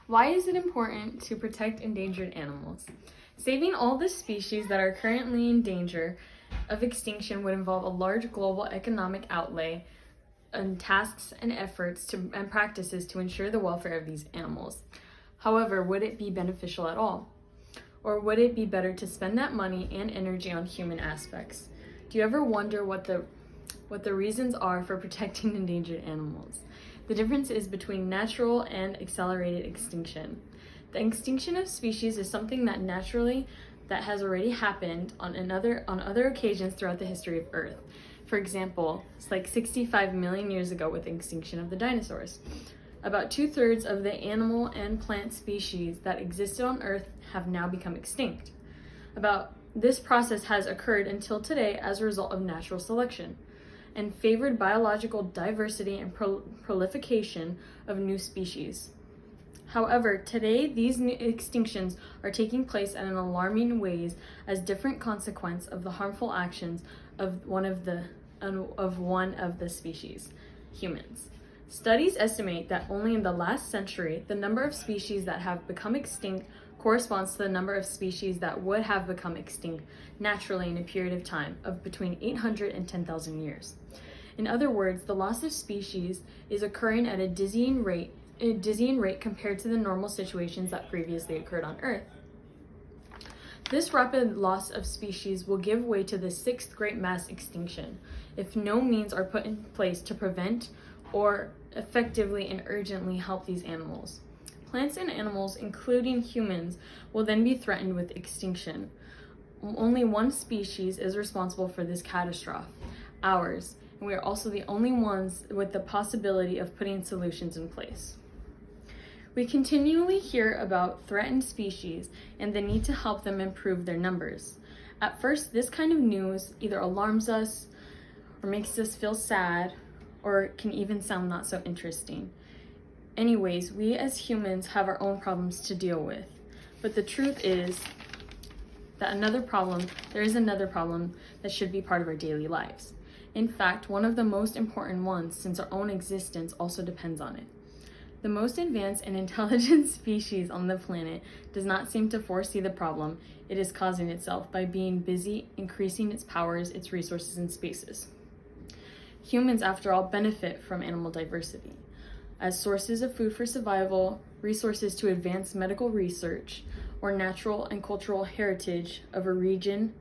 Why is it important to protect endangered animals? Saving all the species that are currently in danger of extinction would involve a large global economic outlay and tasks and efforts and practices to ensure the welfare of these animals. However, would it be beneficial at all? Or would it be better to spend that money and energy on human aspects? Do you ever wonder what the reasons are for protecting endangered animals? The difference is between natural and accelerated extinction. The extinction of species is something that has already happened on other occasions throughout the history of Earth. For example, it's like 65 million years ago with the extinction of the dinosaurs. About 2/3 of the animal and plant species that existed on Earth have now become extinct. This process has occurred until today as a result of natural selection and favored biological diversity and proliferation of new species. However, today these new extinctions are taking place at an alarming ways as different consequence of the harmful actions of one of the species, humans. Studies estimate that only in the last century, the number of species that have become extinct corresponds to the number of species that would have become extinct naturally in a period of time of between 800 and 10,000 years. In other words, the loss of species is occurring at a dizzying rate compared to the normal situations that previously occurred on Earth. This rapid loss of species will give way to the sixth great mass extinction if no means are put in place to prevent or effectively and urgently help these animals. Plants and animals, including humans, will then be threatened with extinction. Only one species is responsible for this catastrophe, ours, and we are also the only ones with the possibility of putting solutions in place. We continually hear about threatened species and the need to help them improve their numbers. At first, this kind of news either alarms us or makes us feel sad or can even sound not so interesting. Anyways, we as humans have our own problems to deal with. But the truth is that there is another problem that should be part of our daily lives. In fact, one of the most important ones, since our own existence also depends on it. The most advanced and intelligent species on the planet does not seem to foresee the problem it is causing itself by being busy increasing its powers, its resources, and spaces. Humans, after all, benefit from animal diversity as sources of food for survival, resources to advance medical research, or natural and cultural heritage of a region.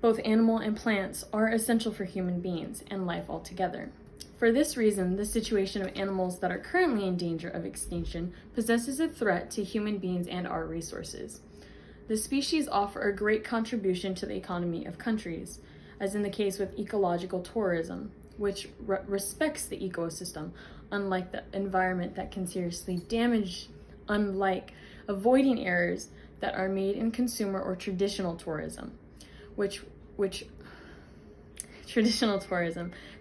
Both animal and plants are essential for human beings and life altogether. For this reason, the situation of animals that are currently in danger of extinction possesses a threat to human beings and our resources. The species offer a great contribution to the economy of countries, as in the case with ecological tourism, which respects the ecosystem, unlike the environment that can seriously damage, unlike avoiding errors that are made in consumer or traditional tourism,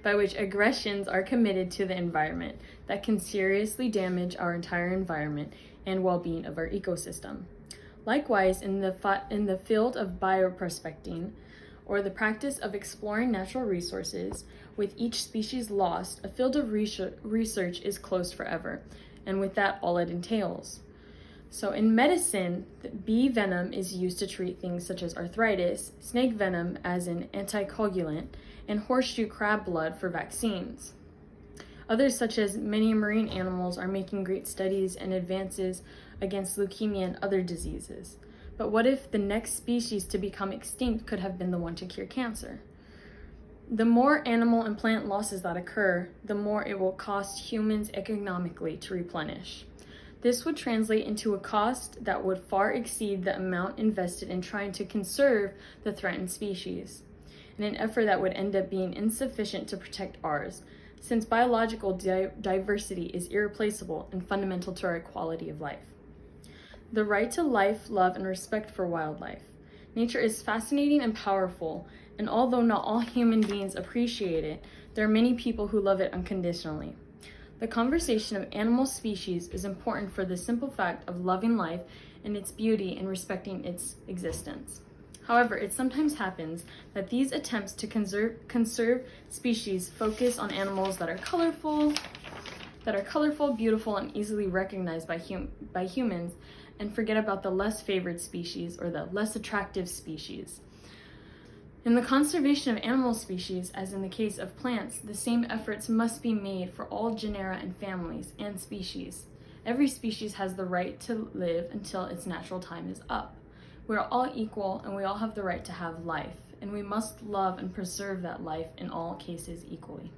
by which aggressions are committed to the environment that can seriously damage our entire environment and well-being of our ecosystem. Likewise, in the field of bioprospecting, or the practice of exploring natural resources, with each species lost, a field of research is closed forever, and with that all it entails. So in medicine, bee venom is used to treat things such as arthritis, snake venom as an anticoagulant, and horseshoe crab blood for vaccines. Others, such as many marine animals, are making great studies and advances against leukemia and other diseases. But what if the next species to become extinct could have been the one to cure cancer? The more animal and plant losses that occur, the more it will cost humans economically to replenish. This would translate into a cost that would far exceed the amount invested in trying to conserve the threatened species, in an effort that would end up being insufficient to protect ours, since biological diversity is irreplaceable and fundamental to our quality of life. The right to life, love, and respect for wildlife. Nature is fascinating and powerful, and although not all human beings appreciate it, there are many people who love it unconditionally. The conservation of animal species is important for the simple fact of loving life and its beauty and respecting its existence. However, it sometimes happens that these attempts to conserve species focus on animals that are colorful, that are colorful, beautiful, and easily recognized by humans, and forget about the less favored species or the less attractive species. In the conservation of animal species, as in the case of plants, the same efforts must be made for all genera and families and species. Every species has the right to live until its natural time is up. We are all equal and we all have the right to have life, and we must love and preserve that life in all cases equally.